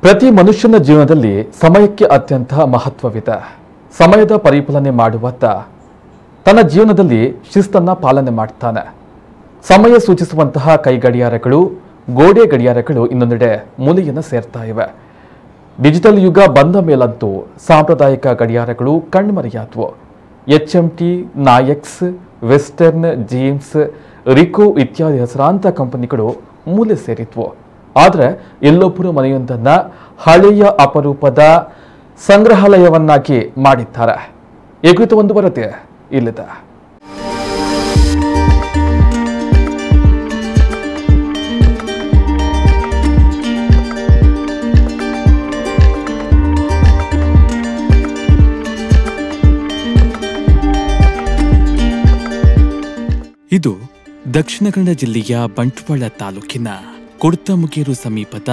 ಪ್ರತಿ ಮನುಷ್ಯನ ಜೀವನದಲ್ಲಿ ಸಮಯಕ್ಕೆ ಅತ್ಯಂತ ಮಹತ್ವವಿದೆ. ಸಮಯದ ಪರಿಪಾಲನೆ ಮಾಡುವತ್ತ ತನ್ನ ಜೀವನದಲ್ಲಿ ಶಿಸ್ತನ್ನ ಪಾಲನೆ ಮಾಡ್ತಾನೆ. ಸಮಯ ಸೂಚಿಸುವಂತಹ ಕೈ ಗಡಿಯಾರಗಳು, ಗೋಡೆ ಗಡಿಯಾರಗಳು ಇನ್ನೊಂದೆಡೆ ಮೂಲೆಯನ್ನು ಸೇರ್ತಾ ಇವೆ. ಡಿಜಿಟಲ್ ಯುಗ ಬಂದ ಮೇಲಂತೂ ಸಾಂಪ್ರದಾಯಿಕ ಗಡಿಯಾರಗಳು ಕಣ್ಮರೆಯಾದವು. HMT, ನಾಯಕ್ಸ್, ವೆಸ್ಟರ್ನ್, ಜೇಮ್ಸ್, ರಿಕೋ ಇತ್ಯಾದಿ ಹೆಸರಾಂತ ಕಂಪನಿಗಳು ಮೂಲೆ ಸೇರಿದ್ವು. ಆದರೆ ಎಲ್ಲೊಬ್ಬರು ಮನೆಯೊಂದನ್ನ ಹಳೆಯ ಅಪರೂಪದ ಸಂಗ್ರಹಾಲಯವನ್ನಾಗಿ ಮಾಡಿದ್ದಾರೆ. ಈ ಕುರಿತು ಒಂದು ವರದಿ ಇಲ್ಲಿದೆ. ಇದು ದಕ್ಷಿಣ ಕನ್ನಡ ಜಿಲ್ಲೆಯ ಬಂಟ್ವಾಳ ತಾಲೂಕಿನ ಕುಡ್ತಮುಗೇರು ಸಮೀಪದ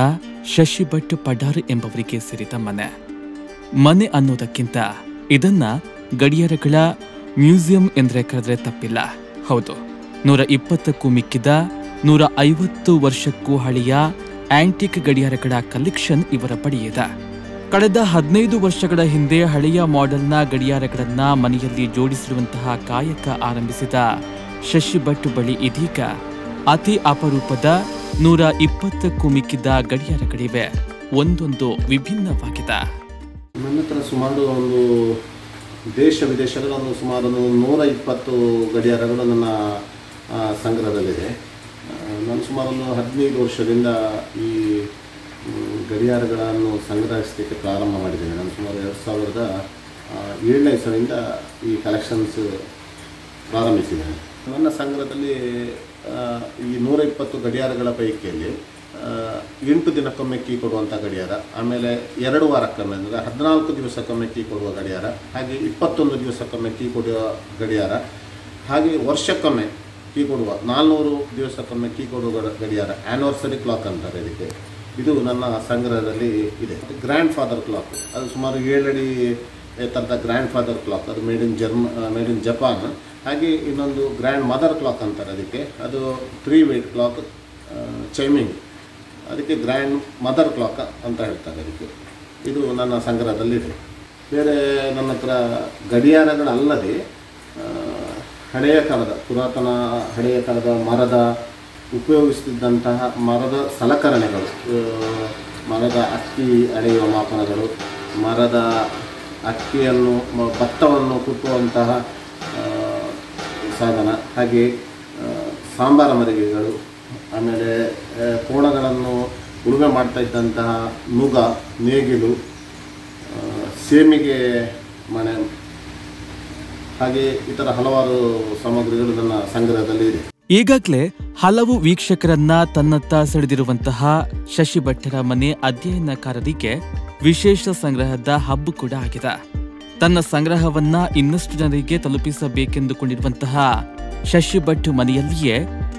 ಶಶಿ ಭಟ್ ಪಡಾರ್ ಎಂಬವರಿಗೆ ಸೇರಿದ ಮನೆ ಅನ್ನೋದಕ್ಕಿಂತ ಇದನ್ನ ಗಡಿಯಾರಗಳ ಮ್ಯೂಸಿಯಂ ಎಂದರೆ ಕರೆದ್ರೆ ತಪ್ಪಿಲ್ಲ. ಹೌದು, 120ಕ್ಕೂ ಮಿಕ್ಕಿದ 150 ವರ್ಷಕ್ಕೂ ಹಳೆಯ ಆಂಟಿಕ್ ಗಡಿಯಾರಗಳ ಕಲೆಕ್ಷನ್ ಇವರ ಬಳಿ ಇದೆ. ಕಳೆದ 15 ವರ್ಷಗಳ ಹಿಂದೆ ಹಳೆಯ ಮಾಡೆಲ್ನ ಗಡಿಯಾರಗಳನ್ನ ಮನೆಯಲ್ಲಿ ಜೋಡಿಸಿರುವಂತಹ ಕಾಯಕ ಆರಂಭಿಸಿದ ಶಶಿ ಭಟ್ ಬಳಿ ಇದೀಗ ಅತಿ ಅಪರೂಪದ 120ಕ್ಕೂ ಮಿಕ್ಕಿದ ಗಡಿಯಾರಗಳಿವೆ. ಒಂದೊಂದು ವಿಭಿನ್ನವಾಗಿದೆ. ನನ್ನ ಹತ್ರ ಸುಮಾರು ಒಂದು ದೇಶ ವಿದೇಶಗಳ ಸುಮಾರು 120 ಗಡಿಯಾರಗಳು ನನ್ನ ಸಂಗ್ರಹದಲ್ಲಿದೆ. ನಾನು ಸುಮಾರು 15 ವರ್ಷದಿಂದ ಈ ಗಡಿಯಾರಗಳನ್ನು ಸಂಗ್ರಹಿಸಲಿಕ್ಕೆ ಪ್ರಾರಂಭ ಮಾಡಿದ್ದೇನೆ. ನಾನು ಸುಮಾರು 2007ನೇ ಇಸವಿಯಿಂದ ಈ ಕಲೆಕ್ಷನ್ಸ್ ಪ್ರಾರಂಭಿಸಿದ್ದೇನೆ. ನನ್ನ ಸಂಗ್ರಹದಲ್ಲಿ ಈ 120 ಗಡಿಯಾರಗಳ ಪೈಕಿಯಲ್ಲಿ 8 ದಿನಕ್ಕೊಮ್ಮೆ ಕೀ ಕೊಡುವಂಥ ಗಡಿಯಾರ, ಆಮೇಲೆ 2 ವಾರಕ್ಕೊಮ್ಮೆ ಅಂದರೆ 14 ದಿವಸಕ್ಕೊಮ್ಮೆ ಕೀ ಕೊಡುವ ಗಡಿಯಾರ, ಹಾಗೆ 21 ದಿವಸಕ್ಕೊಮ್ಮೆ ಕೀ ಕೊಡುವ ಗಡಿಯಾರ, ಹಾಗೆ ವರ್ಷಕ್ಕೊಮ್ಮೆ ಕೀ ಕೊಡುವ 400 ದಿವಸಕ್ಕೊಮ್ಮೆ ಕೀ ಕೊಡುವ ಗಡಿಯಾರ, ಆ್ಯನಿವರ್ಸರಿ ಕ್ಲಾಕ್ ಅಂತಾರೆ ಇದಕ್ಕೆ. ಇದು ನನ್ನ ಸಂಗ್ರಹದಲ್ಲಿ ಇದೆ. ಗ್ರ್ಯಾಂಡ್ ಫಾದರ್ ಕ್ಲಾಕ್, ಅದು ಸುಮಾರು 7 ಅಡಿ ಎತ್ತರದ ಗ್ರ್ಯಾಂಡ್ ಫಾದರ್ ಕ್ಲಾಕ್, ಅದು ಮೇಡ್ ಇನ್ ಜಪಾನ್. ಹಾಗೆ ಇನ್ನೊಂದು ಗ್ರ್ಯಾಂಡ್ ಮದರ್ ಕ್ಲಾಕ್ ಅಂತಾರೆ ಅದಕ್ಕೆ, ಅದು 3 ವೇಟ್ ಕ್ಲಾಕ್ ಚೈಮಿಂಗ್, ಅದಕ್ಕೆ ಗ್ರ್ಯಾಂಡ್ ಮದರ್ ಕ್ಲಾಕ್ ಅಂತ ಹೇಳ್ತಾರೆ ಅದಕ್ಕೆ. ಇದು ನನ್ನ ಸಂಗ್ರಹದಲ್ಲಿದೆ. ಬೇರೆ ನನ್ನ ಹತ್ರ ಗಡಿಯಾರಗಳಲ್ಲದೆ ಹಳೆಯ ಕಾಲದ ಪುರಾತನ ಹಳೆಯ ಕಾಲದ ಮರದ ಉಪಯೋಗಿಸುತ್ತಿದ್ದಂತಹ ಮರದ ಸಲಕರಣೆಗಳು, ಮರದ ಅಕ್ಕಿ ಅಳೆಯುವ ಮಾಪನಗಳು, ಮರದ ಅಕ್ಕಿಯನ್ನು ಭತ್ತವನ್ನು ಕುಟ್ಟುವಂತಹ ಸಾಧನ, ಹಾಗೆ ಸಾಂಬಾರ ಮರಿಗೆಗಳು, ಆಮೇಲೆ ಕೋಣಗಳನ್ನು ಉಳುಮೆ ಮಾಡ್ತಾ ಇದ್ದಂತಹ ನುಗ, ನೇಗಿಲು, ಸೇಮಿಗೆ ಮಣೆ, ಹಾಗೆ ಇತರ ಹಲವಾರು ಸಾಮಗ್ರಿಗಳು ನನ್ನ ಸಂಗ್ರಹದಲ್ಲಿ ಇದೆ. ಈಗಾಗಲೇ ಹಲವು ವೀಕ್ಷಕರನ್ನ ತನ್ನತ್ತ ಸೆಳೆದಿರುವಂತಹ ಶಶಿ ಭಟ್ಟರ ಮನೆ ಅಧ್ಯಯನಕಾರರಿಗೆ ವಿಶೇಷ ಸಂಗ್ರಹದ ಹಬ್ಬ ಕೂಡ ಆಗಿದೆ. ತನ್ನ ಸಂಗ್ರಹವನ್ನ ಇನ್ನಷ್ಟು ಜನರಿಗೆ ತಲುಪಿಸಬೇಕೆಂದುಕೊಂಡಿರುವಂತಹ ಶಶಿ ಭಟ್ ಮನೆಯಲ್ಲಿಯೇ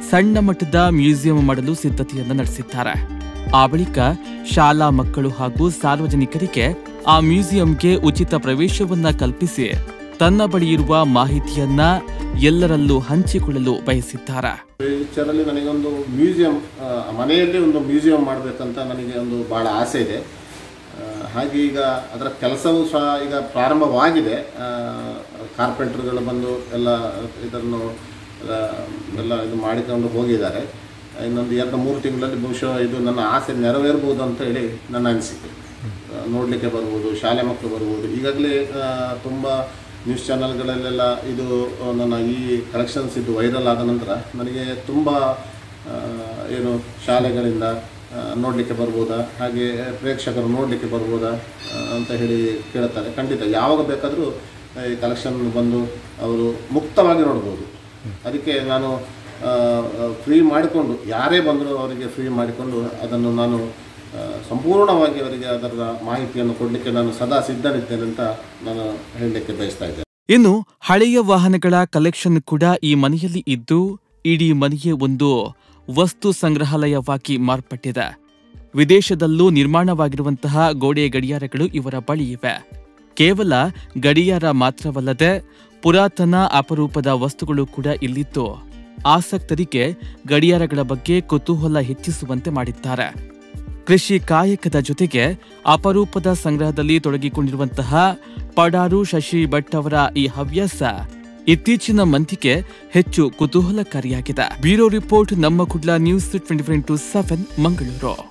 ಸಣ್ಣ ಮಟ್ಟದ ಮ್ಯೂಸಿಯಂ ಮಾಡಲು ಸಿದ್ಧತೆಯನ್ನ ನಡೆಸಿದ್ದಾರೆ. ಆ ಬಳಿಕ ಶಾಲಾ ಮಕ್ಕಳು ಹಾಗೂ ಸಾರ್ವಜನಿಕರಿಗೆ ಆ ಮ್ಯೂಸಿಯಂಗೆ ಉಚಿತ ಪ್ರವೇಶವನ್ನ ಕಲ್ಪಿಸಿ ತನ್ನ ಬಳಿ ಇರುವ ಮಾಹಿತಿಯನ್ನ ಎಲ್ಲರಲ್ಲೂ ಹಂಚಿಕೊಳ್ಳಲು ಬಯಸಿದ್ದಾರೆ. ಫ್ಯೂಚರಲ್ಲಿ ನನಗೊಂದು ಮ್ಯೂಸಿಯಂ, ಮನೆಯಲ್ಲಿ ಒಂದು ಮ್ಯೂಸಿಯಂ ಮಾಡಬೇಕಂತ ನನಗೆ ಒಂದು ಬಹಳ ಆಸೆ ಇದೆ. ಹಾಗೆ ಈಗ ಅದರ ಕೆಲಸವೂ ಸಹ ಈಗ ಪ್ರಾರಂಭವಾಗಿದೆ. ಕಾರ್ಪೆಂಟ್ರುಗಳು ಬಂದು ಇದನ್ನು ಎಲ್ಲ ಇದು ಮಾಡಿಕೊಂಡು ಹೋಗಿದ್ದಾರೆ. ಇನ್ನೊಂದು 2-3 ತಿಂಗಳಲ್ಲಿ ಬಹುಶಃ ಇದು ನನ್ನ ಆಸೆ ನೆರವೇರ್ಬೋದು ಅಂತ ಹೇಳಿ ನನ್ನ ಅನಿಸಿಕೆ. ನೋಡಲಿಕ್ಕೆ ಬರ್ಬೋದು, ಶಾಲೆ ಮಕ್ಕಳು ಬರ್ಬೋದು. ಈಗಾಗಲೇ ತುಂಬ ನ್ಯೂಸ್ ಚಾನಲ್ಗಳಲ್ಲೆಲ್ಲ ಇದು ನನ್ನ ಈ ಕಲೆಕ್ಷನ್ಸ್ ಇದು ವೈರಲ್ ಆದ ನಂತರ ನನಗೆ ತುಂಬ ಶಾಲೆಗಳಿಂದ ನೋಡಲಿಕ್ಕೆ ಬರ್ಬೋದಾ, ಹಾಗೆ ಪ್ರೇಕ್ಷಕರು ನೋಡಲಿಕ್ಕೆ ಬರ್ಬೋದಾ ಅಂತ ಹೇಳಿ ಕೇಳ್ತಾರೆ. ಖಂಡಿತ ಯಾವಾಗ ಬೇಕಾದರೂ ಈ ಕಲೆಕ್ಷನ್ ಬಂದು ಅವರು ಮುಕ್ತವಾಗಿ ನೋಡ್ಬೋದು. ಅದಕ್ಕೆ ನಾನು ಫ್ರೀ ಮಾಡಿಕೊಂಡು, ಯಾರೇ ಬಂದರೂ ಅವರಿಗೆ ಫ್ರೀ ಮಾಡಿಕೊಂಡು ಅದನ್ನು ನಾನು ಸಂಪೂರ್ಣವಾಗಿ ಅವರಿಗೆ ಅದರ ಮಾಹಿತಿಯನ್ನು ಕೊಡಲಿಕ್ಕೆ ನಾನು ಸದಾ ಸಿದ್ಧನಿದ್ದೇನೆ ಅಂತ ನಾನು ಹೇಳಲಿಕ್ಕೆ ಬಯಸ್ತಾ ಇದ್ದೇನೆ. ಇನ್ನು ಹಳೆಯ ವಾಹನಗಳ ಕಲೆಕ್ಷನ್ ಕೂಡ ಈ ಮನೆಯಲ್ಲಿ ಇದ್ದು, ಇಡೀ ಮನೆಯೇ ಒಂದು ವಸ್ತು ಸಂಗ್ರಹಾಲಯವಾಗಿ ಮಾರ್ಪಟ್ಟಿದೆ. ವಿದೇಶದಲ್ಲೂ ನಿರ್ಮಾಣವಾಗಿರುವಂತಹ ಗೋಡೆ ಗಡಿಯಾರಗಳು ಇವರ ಬಳಿ ಇವೆ. ಕೇವಲ ಗಡಿಯಾರ ಮಾತ್ರವಲ್ಲದೆ ಪುರಾತನ ಅಪರೂಪದ ವಸ್ತುಗಳು ಕೂಡ ಇಲ್ಲಿದ್ದು ಆಸಕ್ತರಿಗೆ ಗಡಿಯಾರಗಳ ಬಗ್ಗೆ ಕುತೂಹಲ ಹೆಚ್ಚಿಸುವಂತೆ ಮಾಡಿದ್ದಾರೆ. ಕೃಷಿ ಕಾಯಕದ ಜೊತೆಗೆ ಅಪರೂಪದ ಸಂಗ್ರಹದಲ್ಲಿ ತೊಡಗಿಕೊಂಡಿರುವಂತಹ ಪಡಾರು ಶಶಿ ಭಟ್ ಅವರ ಈ ಹವ್ಯಾಸ ಇತ್ತೀಚಿನ ಮಂದಿಗೆ ಹೆಚ್ಚು ಕುತೂಹಲಕಾರಿಯಾಗಿದೆ. ಬ್ಯೂರೋ ರಿಪೋರ್ಟ್, ನಮ್ಮ ಕುಡ್ಲ ನ್ಯೂಸ್ 24x7 ಮಂಗಳೂರು.